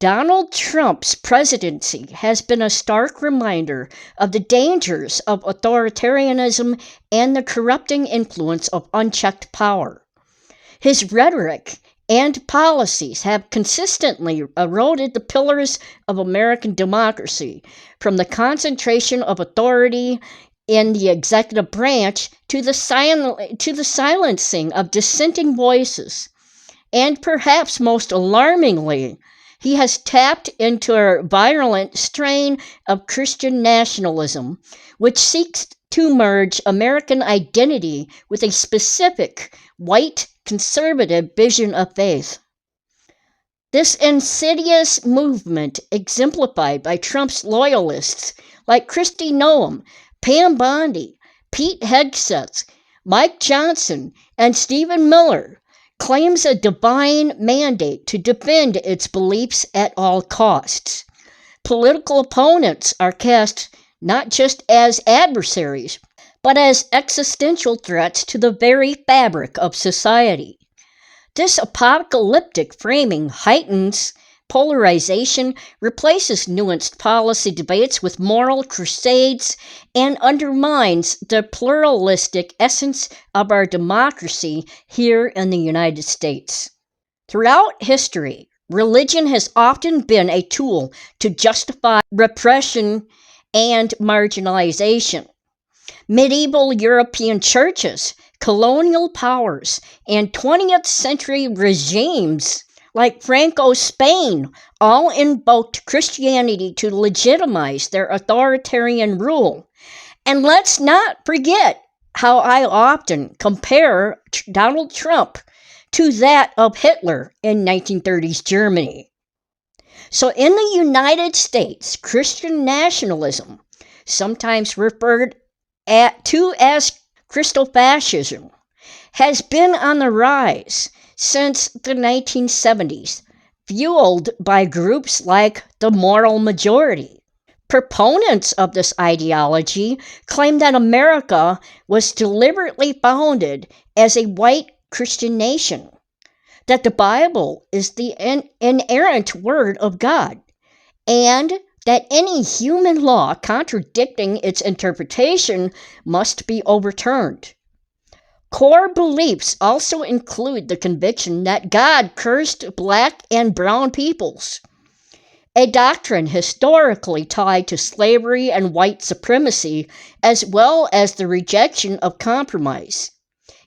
Donald Trump's presidency has been a stark reminder of the dangers of authoritarianism and the corrupting influence of unchecked power. His rhetoric and policies have consistently eroded the pillars of American democracy, from the concentration of authority in the executive branch to the silencing of dissenting voices. And perhaps most alarmingly, he has tapped into a virulent strain of Christian nationalism, which seeks to merge American identity with a specific white conservative vision of faith. This insidious movement, exemplified by Trump's loyalists like Kristi Noem, Pam Bondi, Pete Hegseth, Mike Johnson, and Stephen Miller, claims a divine mandate to defend its beliefs at all costs. Political opponents are cast not just as adversaries, but as existential threats to the very fabric of society. This apocalyptic framing heightens polarization, replaces nuanced policy debates with moral crusades, and undermines the pluralistic essence of our democracy here in the United States. Throughout history, religion has often been a tool to justify repression and marginalization. Medieval European churches, colonial powers, and 20th century regimes like Franco's Spain all invoked Christianity to legitimize their authoritarian rule. And let's not forget how I often compare Donald Trump to that of Hitler in 1930s Germany. So in the United States, Christian nationalism, sometimes referred to as Christofascism, has been on the rise since the 1970s, fueled by groups like the Moral Majority. Proponents of this ideology claim that America was deliberately founded as a white Christian nation, that the Bible is the inerrant word of God, and that any human law contradicting its interpretation must be overturned. Core beliefs also include the conviction that God cursed black and brown peoples, a doctrine historically tied to slavery and white supremacy, as well as the rejection of compromise,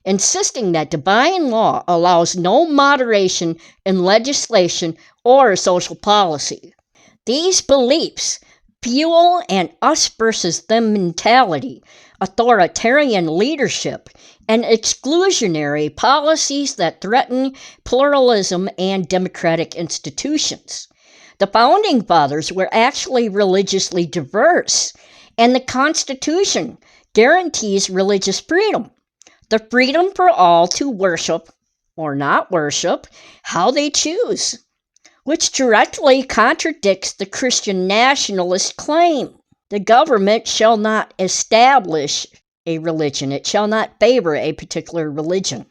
insisting that divine law allows no moderation in legislation or social policy. These beliefs fuel an us versus them mentality, authoritarian leadership, and exclusionary policies that threaten pluralism and democratic institutions. The Founding Fathers were actually religiously diverse, and the Constitution guarantees religious freedom, the freedom for all to worship or not worship how they choose, which directly contradicts the Christian nationalist claim. The government shall not establish a religion. It shall not favor a particular religion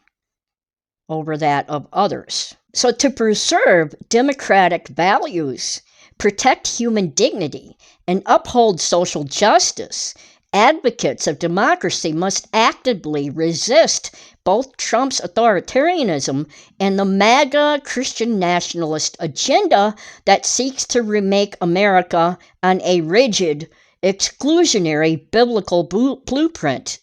over that of others. So to preserve democratic values, protect human dignity, and uphold social justice, advocates of democracy must actively resist both Trump's authoritarianism and the MAGA Christian nationalist agenda that seeks to remake America on a rigid, exclusionary biblical blueprint.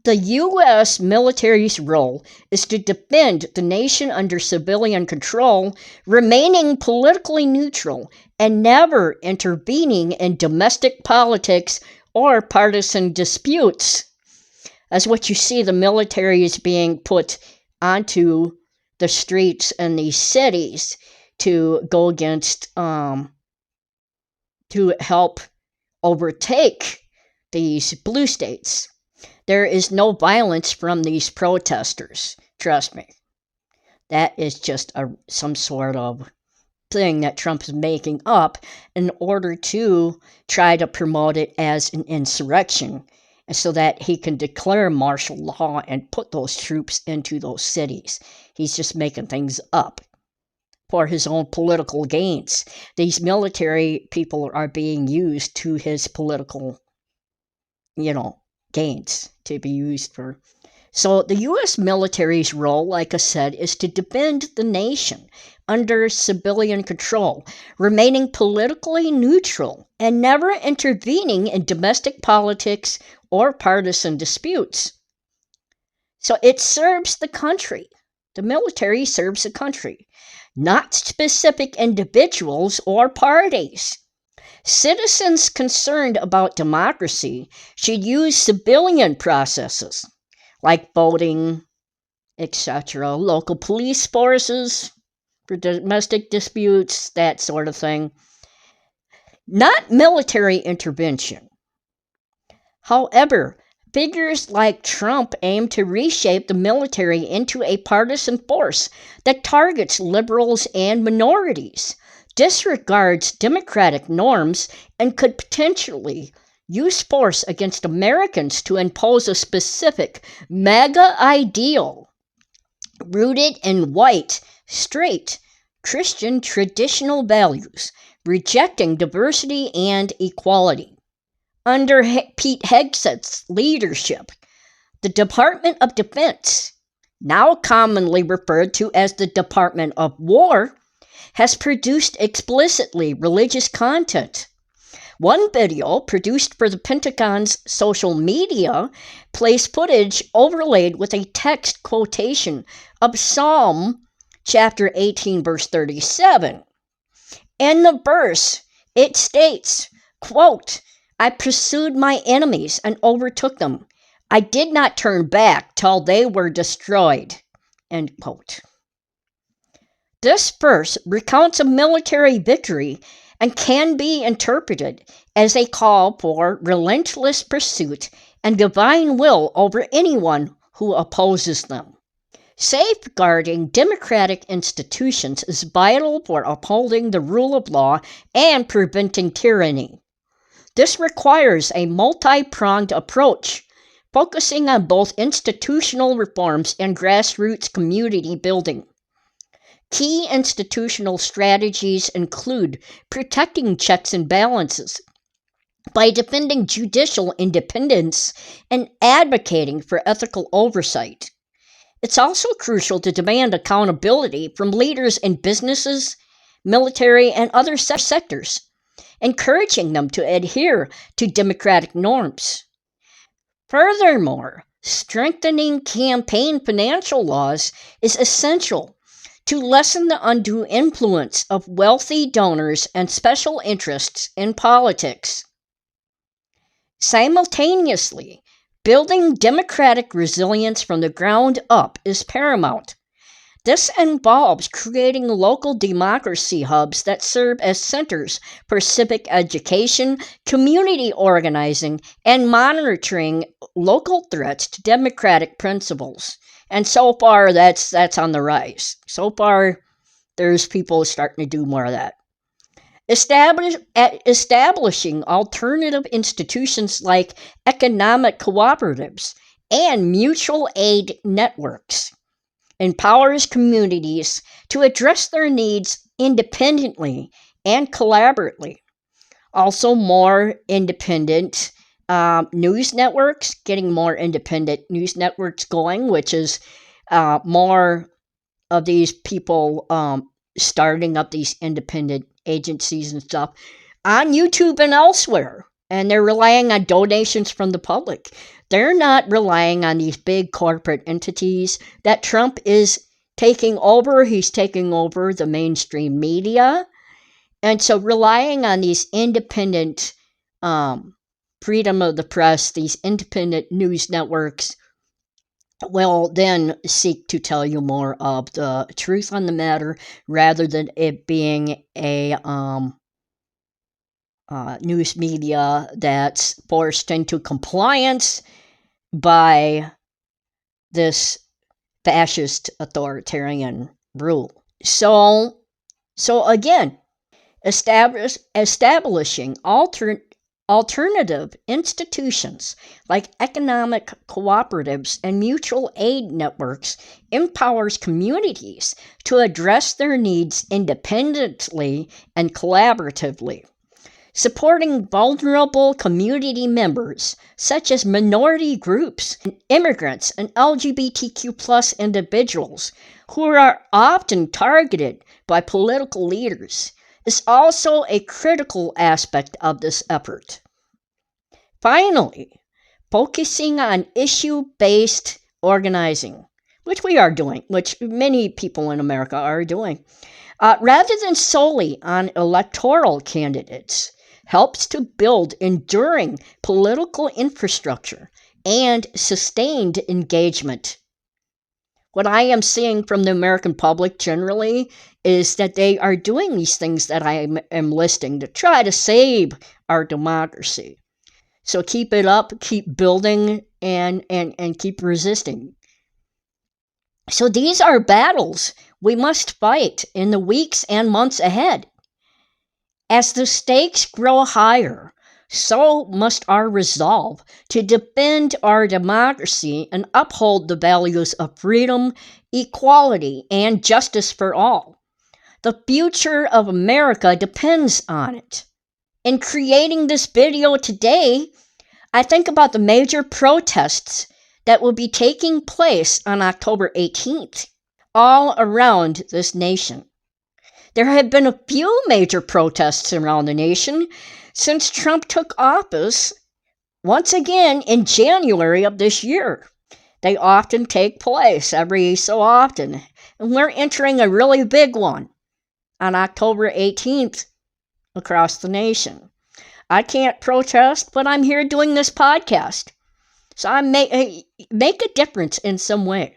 The U.S. military's role is to defend the nation under civilian control, remaining politically neutral and never intervening in domestic politics or partisan disputes. As what you see, the military is being put onto the streets in these cities to go against, to help overtake these blue states. There is no violence from these protesters, trust me. That is just some sort of thing that Trump is making up in order to try to promote it as an insurrection, so that he can declare martial law and put those troops into those cities. He's just making things up. for his own political gains. These military people are being used to his political, gains, to be used for. So the U.S. military's role, like I said, is to defend the nation under civilian control, remaining politically neutral and never intervening in domestic politics or partisan disputes. So it serves the country. The military serves the country, not specific individuals or parties. Citizens concerned about democracy should use civilian processes like voting, etc., local police forces for domestic disputes, that sort of thing. Not military intervention. However, figures like Trump aim to reshape the military into a partisan force that targets liberals and minorities, disregards democratic norms, and could potentially use force against Americans to impose a specific MAGA ideal rooted in white, straight, Christian traditional values, rejecting diversity and equality. Under Pete Hegseth's leadership, the Department of Defense, now commonly referred to as the Department of War, has produced explicitly religious content. One video produced for the Pentagon's social media plays footage overlaid with a text quotation of Psalm chapter 18, verse 37. In the verse, it states, quote, "I pursued my enemies and overtook them. I did not turn back till they were destroyed." End quote. This verse recounts a military victory and can be interpreted as a call for relentless pursuit and divine will over anyone who opposes them. Safeguarding democratic institutions is vital for upholding the rule of law and preventing tyranny. This requires a multi-pronged approach, focusing on both institutional reforms and grassroots community building. Key institutional strategies include protecting checks and balances by defending judicial independence and advocating for ethical oversight. It's also crucial to demand accountability from leaders in businesses, military, and other sectors, encouraging them to adhere to democratic norms. Furthermore, strengthening campaign financial laws is essential to lessen the undue influence of wealthy donors and special interests in politics. Simultaneously, building democratic resilience from the ground up is paramount. This involves creating local democracy hubs that serve as centers for civic education, community organizing, and monitoring local threats to democratic principles. And so far, that's on the rise. So far, there's people starting to do more of that. Establishing alternative institutions like economic cooperatives and mutual aid networks empowers communities to address their needs independently and collaboratively. Also, more independent news networks, getting more independent news networks going, which is more of these people starting up these independent agencies and stuff on YouTube and elsewhere. And they're relying on donations from the public. They're not relying on these big corporate entities that Trump is taking over. He's taking over the mainstream media. And so relying on these independent freedom of the press, these independent news networks will then seek to tell you more of the truth on the matter rather than it being a news media that's forced into compliance by this fascist authoritarian rule. So again, establishing alternative institutions like economic cooperatives and mutual aid networks empowers communities to address their needs independently and collaboratively. Supporting vulnerable community members, such as minority groups, immigrants, and LGBTQ+ individuals who are often targeted by political leaders, is also a critical aspect of this effort. Finally, focusing on issue-based organizing, which we are doing, which many people in America are doing, rather than solely on electoral candidates, helps to build enduring political infrastructure and sustained engagement. What I am seeing from the American public generally is that they are doing these things that I am listing to try to save our democracy. So keep it up, keep building, and keep resisting. So these are battles we must fight in the weeks and months ahead. As the stakes grow higher, so must our resolve to defend our democracy and uphold the values of freedom, equality, and justice for all. The future of America depends on it. In creating this video today, I think about the major protests that will be taking place on October 18th all around this nation. There have been a few major protests around the nation since Trump took office once again in January of this year. They often take place every so often, and we're entering a really big one on October 18th across the nation. I can't protest, but I'm here doing this podcast. So I make a difference in some way.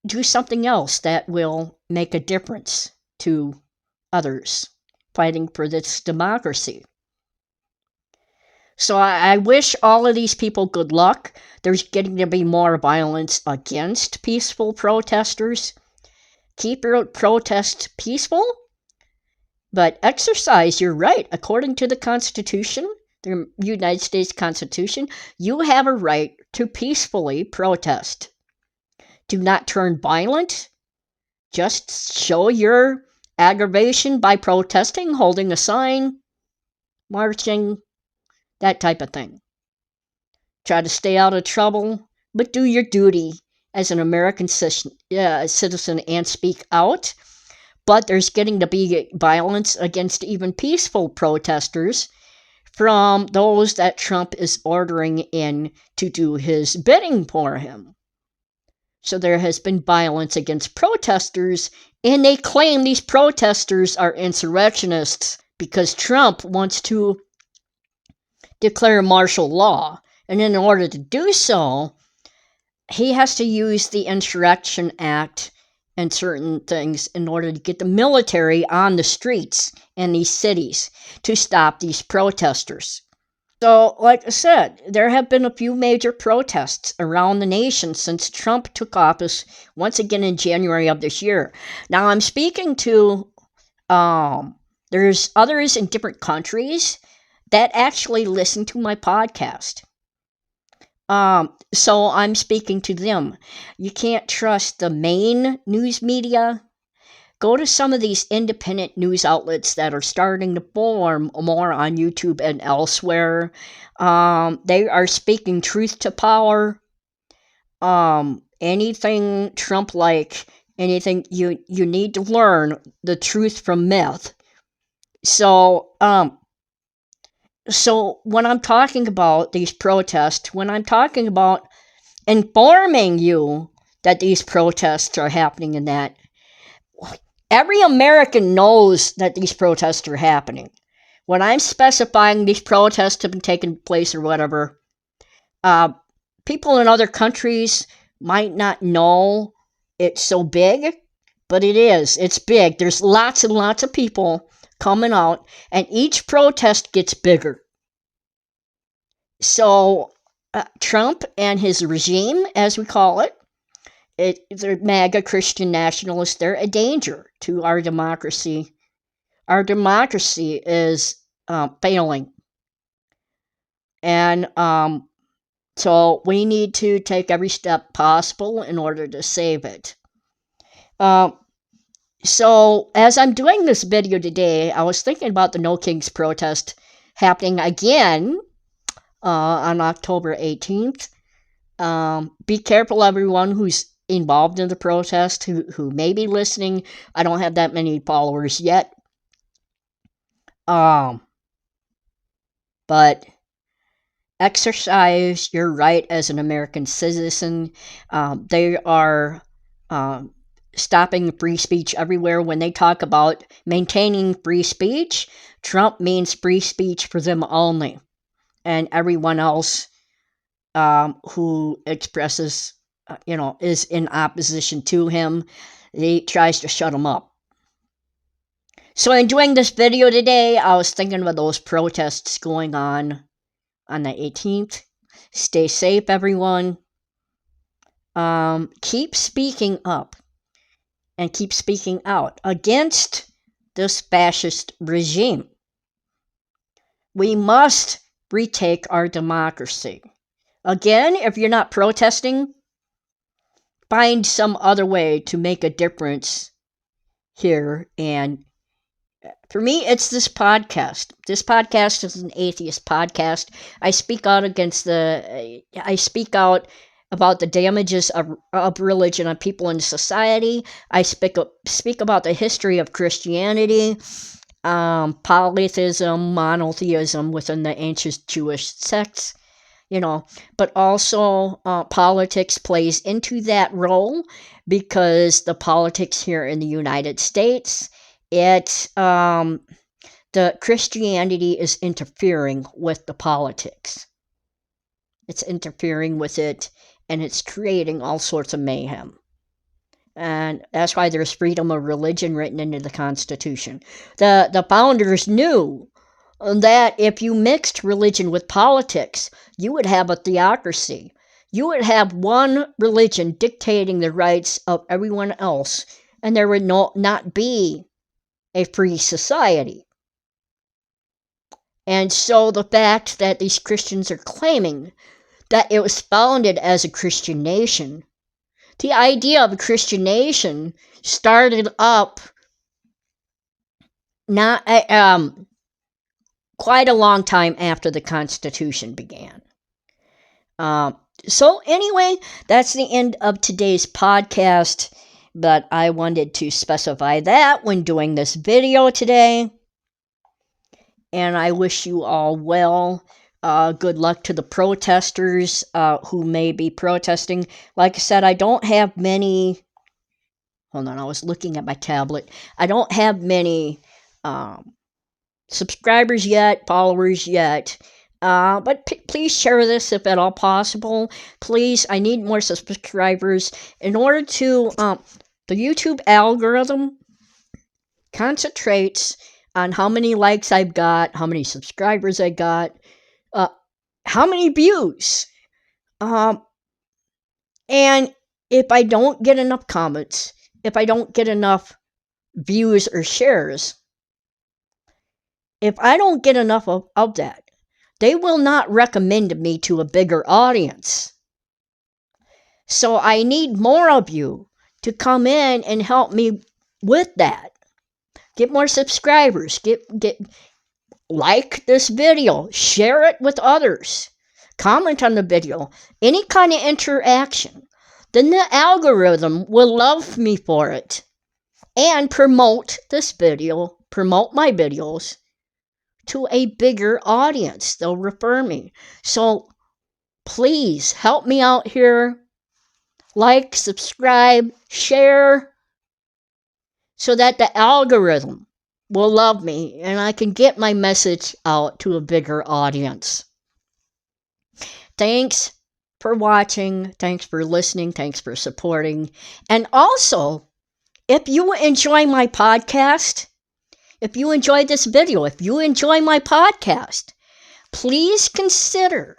Do something else that will make a difference to others fighting for this democracy. So I wish all of these people good luck. There's getting to be more violence against peaceful protesters. Keep your protest peaceful, but exercise your right. According to the Constitution, the United States Constitution, you have a right to peacefully protest. Do not turn violent. Just show your aggravation by protesting, holding a sign, marching, that type of thing. Try to stay out of trouble, but do your duty as an American citizen and speak out. But there's getting to be violence against even peaceful protesters from those that Trump is ordering in to do his bidding for him. So there has been violence against protesters, and they claim these protesters are insurrectionists because Trump wants to declare martial law. And in order to do so, he has to use the Insurrection Act and certain things in order to get the military on the streets in these cities to stop these protesters. So, like I said, there have been a few major protests around the nation since Trump took office once again in January of this year. Now, I'm speaking to, there's others in different countries that actually listen to my podcast. So I'm speaking to them. You can't trust the main news media. Go to some of these independent news outlets that are starting to form more on YouTube and elsewhere. They are speaking truth to power. Anything Trump-like, anything you need to learn the truth from myth. So when I'm talking about these protests, when I'm talking about informing you that these protests are happening and that, every American knows that these protests are happening. When I'm specifying these protests have been taking place or whatever, people in other countries might not know it's so big, but it is. It's big. There's lots and lots of people coming out, and each protest gets bigger. So Trump and his regime, as we call it, they're MAGA Christian nationalists. They're a danger to our democracy. Our democracy is failing. And so we need to take every step possible in order to save it. So as I'm doing this video today, I was thinking about the No Kings protest happening again on October 18th. Be careful, everyone who's involved in the protest, who may be listening. I don't have that many followers yet. But exercise your right as an American citizen. They are stopping free speech everywhere. When they talk about maintaining free speech, Trump means free speech for them only. And everyone else who expresses, is in opposition to him, he tries to shut them up. So in doing this video today, I was thinking about those protests going on the 18th. Stay safe, everyone. Keep speaking up and keep speaking out against this fascist regime. We must retake our democracy. Again, if you're not protesting, find some other way to make a difference here. And for me, it's this podcast. This podcast is an atheist podcast. I speak out about the damages of religion on people in society. I speak about the history of Christianity, polytheism, monotheism within the ancient Jewish sects, but also politics plays into that role, because the politics here in the United States, the Christianity is interfering with the politics. It's interfering with it, and it's creating all sorts of mayhem. And that's why there's freedom of religion written into the Constitution. The founders knew that if you mixed religion with politics, you would have a theocracy. You would have one religion dictating the rights of everyone else, and there would not be a free society. And so the fact that these Christians are claiming that it was founded as a Christian nation, the idea of a Christian nation started up not quite a long time after the Constitution began. So anyway, that's the end of today's podcast, but I wanted to specify that when doing this video today. And I wish you all well. Good luck to the protesters who may be protesting. Like I said, I don't have many... Hold on, I was looking at my tablet. I don't have many subscribers yet, followers yet. But please share this if at all possible. Please, I need more subscribers. In order to... the YouTube algorithm concentrates on how many likes I've got, how many subscribers I got, how many views. And if I don't get enough comments, if I don't get enough views or shares, if I don't get enough of that, they will not recommend me to a bigger audience. So I need more of you to come in and help me with that. Get more subscribers. Like this video. Share it with others. Comment on the video. Any kind of interaction. Then the algorithm will love me for it. And promote this video. Promote my videos to a bigger audience. They'll refer me. So please help me out here. Like, subscribe, share, so that the algorithm will love me and I can get my message out to a bigger audience. Thanks for watching. Thanks for listening. Thanks for supporting. And also, if you enjoy my podcast, if you enjoyed this video, if you enjoy my podcast, please consider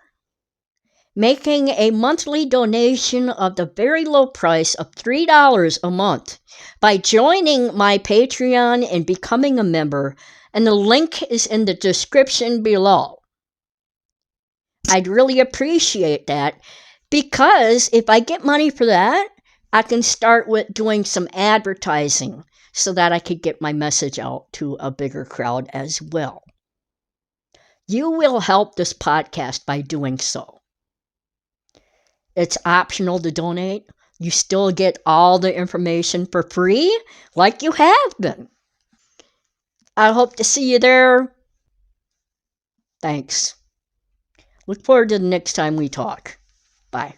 making a monthly donation of the very low price of $3 a month by joining my Patreon and becoming a member, and the link is in the description below. I'd really appreciate that, because if I get money for that, I can start with doing some advertising so that I could get my message out to a bigger crowd as well. You will help this podcast by doing so. It's optional to donate. You still get all the information for free, like you have been. I hope to see you there. Thanks. Look forward to the next time we talk. Bye.